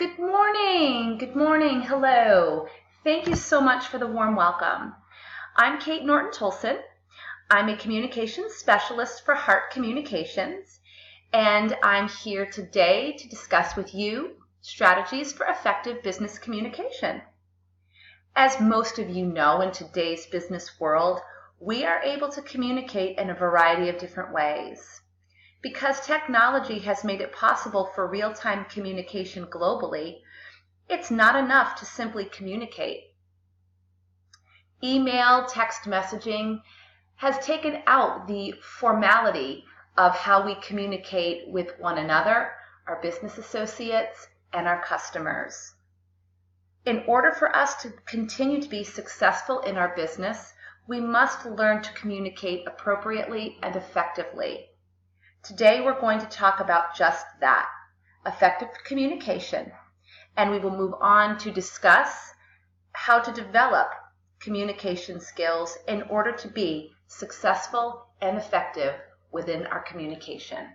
Good morning. Good morning. Hello. Thank you so much for the warm welcome. I'm Kate Norton-Towlson. I'm a communications specialist for Heart Communications, and I'm here today to discuss with you strategies for effective business communication. As most of you know, in today's business world, we are able to communicate in a variety of different ways. Because technology has made it possible for real-time communication globally, it's not enough to simply communicate. Email, text messaging has taken out the formality of how we communicate with one another, our business associates, and our customers. In order for us to continue to be successful in our business, we must learn to communicate appropriately and effectively. Today we're going to talk about just that, effective communication, and we will move on to discuss how to develop communication skills in order to be successful and effective within our communication.